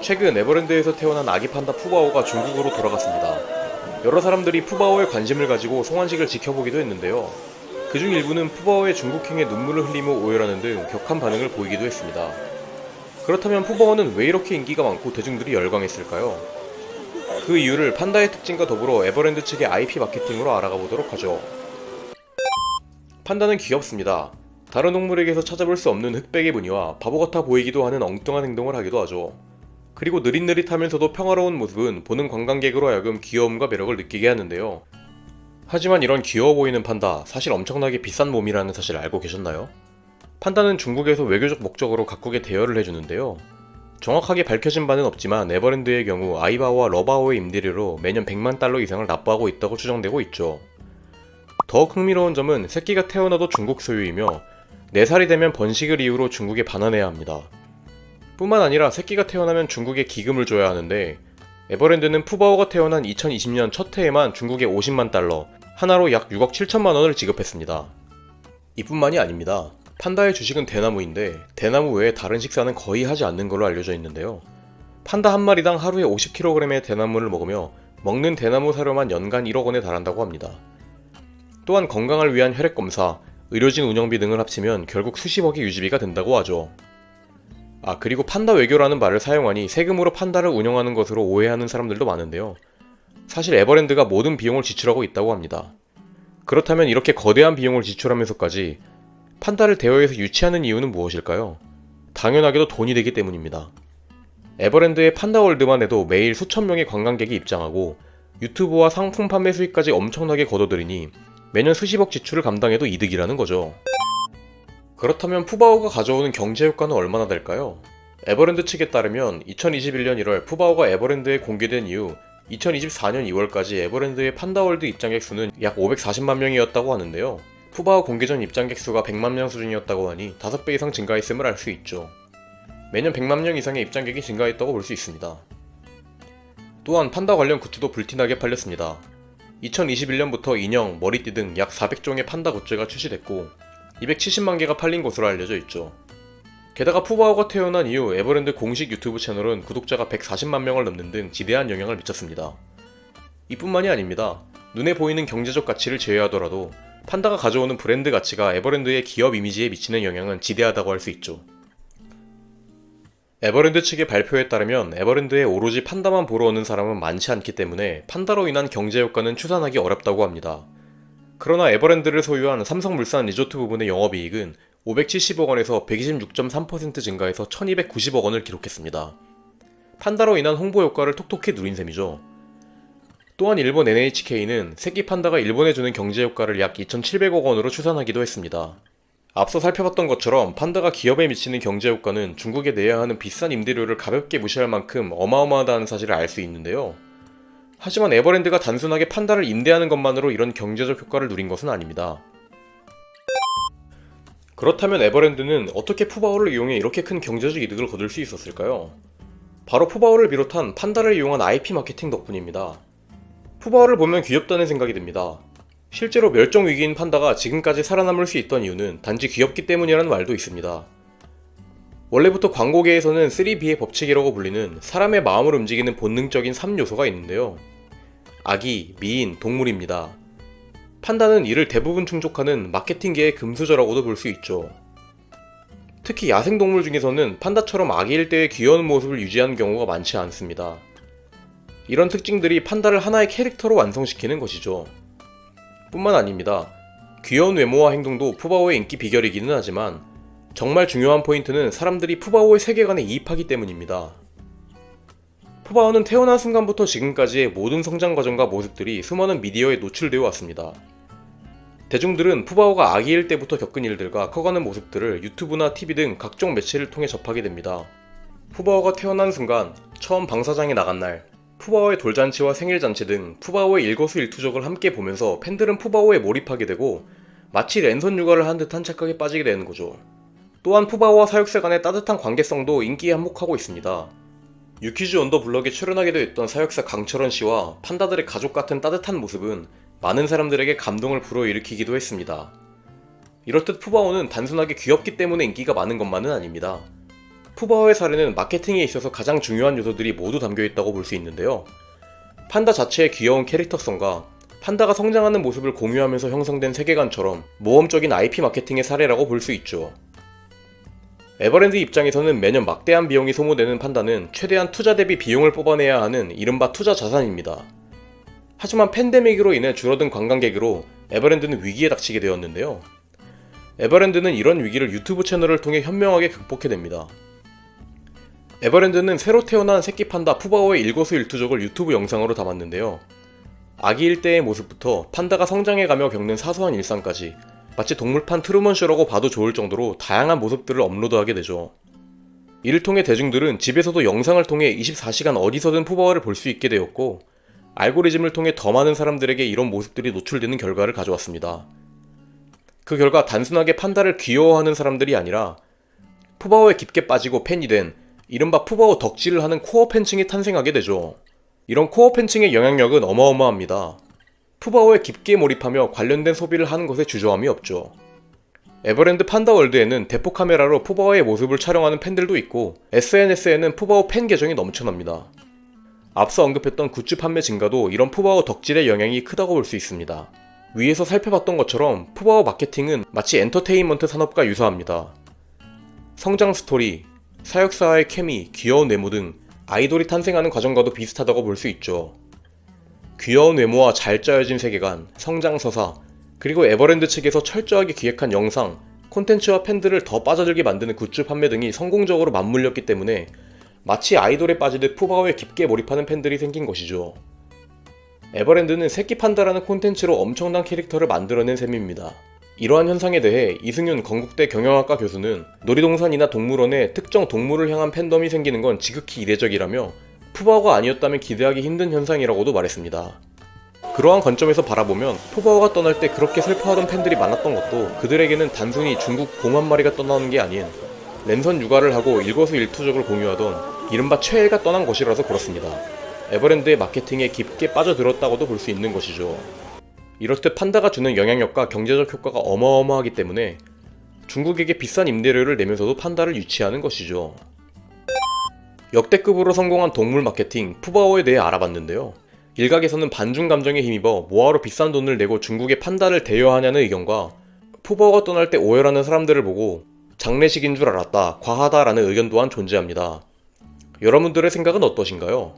최근 에버랜드에서 태어난 아기 판다 푸바오가 중국으로 돌아갔습니다. 여러 사람들이 푸바오에 관심을 가지고 송환식을 지켜보기도 했는데요. 그중 일부는 푸바오의 중국행에 눈물을 흘리며 오열하는 등 격한 반응을 보이기도 했습니다. 그렇다면 푸바오는 왜 이렇게 인기가 많고 대중들이 열광했을까요? 그 이유를 판다의 특징과 더불어 에버랜드 측의 IP 마케팅으로 알아가 보도록 하죠. 판다는 귀엽습니다. 다른 동물에게서 찾아볼 수 없는 흑백의 무늬와 바보 같아 보이기도 하는 엉뚱한 행동을 하기도 하죠. 그리고 느릿느릿하면서도 평화로운 모습은 보는 관광객으로 하여금 귀여움과 매력을 느끼게 하는데요. 하지만 이런 귀여워 보이는 판다, 사실 엄청나게 비싼 몸이라는 사실 알고 계셨나요? 판다는 중국에서 외교적 목적으로 각국에 대여를 해주는데요. 정확하게 밝혀진 바는 없지만 에버랜드의 경우 아이바오와 러바오의 임대료로 매년 100만 달러 이상을 납부하고 있다고 추정되고 있죠. 더욱 흥미로운 점은 새끼가 태어나도 중국 소유이며 4살이 되면 번식을 이유로 중국에 반환해야 합니다. 뿐만 아니라 새끼가 태어나면 중국에 기금을 줘야 하는데 에버랜드는 푸바오가 태어난 2020년 첫 해에만 중국에 50만 달러, 하나로 약 6억 7천만 원을 지급했습니다. 이뿐만이 아닙니다. 판다의 주식은 대나무인데 대나무 외에 다른 식사는 거의 하지 않는 걸로 알려져 있는데요. 판다 한 마리당 하루에 50kg의 대나무를 먹으며 먹는 대나무 사료만 연간 1억 원에 달한다고 합니다. 또한 건강을 위한 혈액검사, 의료진 운영비 등을 합치면 결국 수십억의 유지비가 된다고 하죠. 그리고 판다 외교라는 말을 사용하니 세금으로 판다를 운영하는 것으로 오해하는 사람들도 많은데요. 사실 에버랜드가 모든 비용을 지출하고 있다고 합니다. 그렇다면 이렇게 거대한 비용을 지출하면서까지 판다를 대여해서 유치하는 이유는 무엇일까요? 당연하게도 돈이 되기 때문입니다. 에버랜드의 판다월드만 해도 매일 수천 명의 관광객이 입장하고 유튜브와 상품 판매 수익까지 엄청나게 거둬들이니 매년 수십억 지출을 감당해도 이득이라는 거죠. 그렇다면 푸바오가 가져오는 경제 효과는 얼마나 될까요? 에버랜드 측에 따르면 2021년 1월 푸바오가 에버랜드에 공개된 이후 2024년 2월까지 에버랜드의 판다월드 입장객 수는 약 540만 명이었다고 하는데요. 푸바오 공개 전 입장객 수가 100만 명 수준이었다고 하니 5배 이상 증가했음을 알 수 있죠. 매년 100만 명 이상의 입장객이 증가했다고 볼 수 있습니다. 또한 판다 관련 굿즈도 불티나게 팔렸습니다. 2021년부터 인형, 머리띠 등 약 400종의 판다 굿즈가 출시됐고 270만 개가 팔린 것으로 알려져 있죠. 게다가 푸바오가 태어난 이후 에버랜드 공식 유튜브 채널은 구독자가 140만 명을 넘는 등 지대한 영향을 미쳤습니다. 이뿐만이 아닙니다. 눈에 보이는 경제적 가치를 제외하더라도 판다가 가져오는 브랜드 가치가 에버랜드의 기업 이미지에 미치는 영향은 지대하다고 할 수 있죠. 에버랜드 측의 발표에 따르면 에버랜드에 오로지 판다만 보러 오는 사람은 많지 않기 때문에 판다로 인한 경제 효과는 추산하기 어렵다고 합니다. 그러나 에버랜드를 소유한 삼성물산 리조트 부분의 영업이익은 570억 원에서 126.3% 증가해서 1290억 원을 기록했습니다. 판다로 인한 홍보 효과를 톡톡히 누린 셈이죠. 또한 일본 NHK는 새끼 판다가 일본에 주는 경제 효과를 약 2700억 원으로 추산하기도 했습니다. 앞서 살펴봤던 것처럼 판다가 기업에 미치는 경제 효과는 중국에 내야 하는 비싼 임대료를 가볍게 무시할 만큼 어마어마하다는 사실을 알 수 있는데요. 하지만 에버랜드가 단순하게 판다를 임대하는 것만으로 이런 경제적 효과를 누린 것은 아닙니다. 그렇다면 에버랜드는 어떻게 푸바오를 이용해 이렇게 큰 경제적 이득을 거둘 수 있었을까요? 바로 푸바오를 비롯한 판다를 이용한 IP 마케팅 덕분입니다. 푸바오를 보면 귀엽다는 생각이 듭니다. 실제로 멸종 위기인 판다가 지금까지 살아남을 수 있던 이유는 단지 귀엽기 때문이라는 말도 있습니다. 원래부터 광고계에서는 3B의 법칙이라고 불리는 사람의 마음을 움직이는 본능적인 3요소가 있는데요. 아기, 미인, 동물입니다. 판다는 이를 대부분 충족하는 마케팅계의 금수저라고도 볼 수 있죠. 특히 야생동물 중에서는 판다처럼 아기일 때의 귀여운 모습을 유지하는 경우가 많지 않습니다. 이런 특징들이 판다를 하나의 캐릭터로 완성시키는 것이죠. 뿐만 아닙니다. 귀여운 외모와 행동도 푸바오의 인기 비결이기는 하지만 정말 중요한 포인트는 사람들이 푸바오의 세계관에 이입하기 때문입니다. 푸바오는 태어난 순간부터 지금까지의 모든 성장 과정과 모습들이 수많은 미디어에 노출되어 왔습니다. 대중들은 푸바오가 아기일 때부터 겪은 일들과 커가는 모습들을 유튜브나 TV 등 각종 매체를 통해 접하게 됩니다. 푸바오가 태어난 순간, 처음 방사장에 나간 날, 푸바오의 돌잔치와 생일잔치 등 푸바오의 일거수일투족을 함께 보면서 팬들은 푸바오에 몰입하게 되고 마치 랜선 육아를 한 듯한 착각에 빠지게 되는 거죠. 또한 푸바오와 사육사 간의 따뜻한 관계성도 인기에 한몫하고 있습니다. 유퀴즈 언더 블럭에 출연하기도 했던 사육사 강철원 씨와 판다들의 가족 같은 따뜻한 모습은 많은 사람들에게 감동을 불어일으키기도 했습니다. 이렇듯 푸바오는 단순하게 귀엽기 때문에 인기가 많은 것만은 아닙니다. 푸바오의 사례는 마케팅에 있어서 가장 중요한 요소들이 모두 담겨 있다고 볼 수 있는데요. 판다 자체의 귀여운 캐릭터성과 판다가 성장하는 모습을 공유하면서 형성된 세계관처럼 모험적인 IP 마케팅의 사례라고 볼 수 있죠. 에버랜드 입장에서는 매년 막대한 비용이 소모되는 판다는 최대한 투자 대비 비용을 뽑아내야 하는 이른바 투자 자산입니다. 하지만 팬데믹으로 인해 줄어든 관광객으로 에버랜드는 위기에 닥치게 되었는데요. 에버랜드는 이런 위기를 유튜브 채널을 통해 현명하게 극복해냅니다. 에버랜드는 새로 태어난 새끼 판다 푸바오의 일거수일투족을 유튜브 영상으로 담았는데요. 아기일 때의 모습부터 판다가 성장해가며 겪는 사소한 일상까지 마치 동물판 트루먼쇼라고 봐도 좋을 정도로 다양한 모습들을 업로드하게 되죠. 이를 통해 대중들은 집에서도 영상을 통해 24시간 어디서든 푸바오를 볼 수 있게 되었고, 알고리즘을 통해 더 많은 사람들에게 이런 모습들이 노출되는 결과를 가져왔습니다. 그 결과 단순하게 판다를 귀여워하는 사람들이 아니라 푸바오에 깊게 빠지고 팬이 된 이른바 푸바오 덕질을 하는 코어 팬층이 탄생하게 되죠. 이런 코어 팬층의 영향력은 어마어마합니다. 푸바오에 깊게 몰입하며 관련된 소비를 하는 것에 주저함이 없죠. 에버랜드 판다월드에는 대포 카메라로 푸바오의 모습을 촬영하는 팬들도 있고, SNS에는 푸바오 팬 계정이 넘쳐납니다. 앞서 언급했던 굿즈 판매 증가도 이런 푸바오 덕질의 영향이 크다고 볼 수 있습니다. 위에서 살펴봤던 것처럼 푸바오 마케팅은 마치 엔터테인먼트 산업과 유사합니다. 성장 스토리, 사역사와의 케미, 귀여운 외모 등 아이돌이 탄생하는 과정과도 비슷하다고 볼 수 있죠. 귀여운 외모와 잘 짜여진 세계관, 성장 서사, 그리고 에버랜드 측에서 철저하게 기획한 영상, 콘텐츠와 팬들을 더 빠져들게 만드는 굿즈 판매 등이 성공적으로 맞물렸기 때문에 마치 아이돌에 빠지듯 푸바오에 깊게 몰입하는 팬들이 생긴 것이죠. 에버랜드는 새끼 판다라는 콘텐츠로 엄청난 캐릭터를 만들어낸 셈입니다. 이러한 현상에 대해 이승윤 건국대 경영학과 교수는 놀이동산이나 동물원에 특정 동물을 향한 팬덤이 생기는 건 지극히 이례적이라며 푸바오가 아니었다면 기대하기 힘든 현상이라고도 말했습니다. 그러한 관점에서 바라보면 푸바오가 떠날 때 그렇게 슬퍼하던 팬들이 많았던 것도 그들에게는 단순히 중국 곰 한 마리가 떠나는 게 아닌 랜선 육아를 하고 일거수일투족을 공유하던 이른바 최애가 떠난 것이라서 그렇습니다. 에버랜드의 마케팅에 깊게 빠져들었다고도 볼 수 있는 것이죠. 이렇듯 판다가 주는 영향력과 경제적 효과가 어마어마하기 때문에 중국에게 비싼 임대료를 내면서도 판다를 유치하는 것이죠. 역대급으로 성공한 동물 마케팅 푸바오에 대해 알아봤는데요. 일각에서는 반중 감정에 힘입어 뭐하러 비싼 돈을 내고 중국의 판다를 대여하냐는 의견과 푸바오가 떠날 때 오열하는 사람들을 보고 장례식인 줄 알았다, 과하다라는 의견 또한 존재합니다. 여러분들의 생각은 어떠신가요?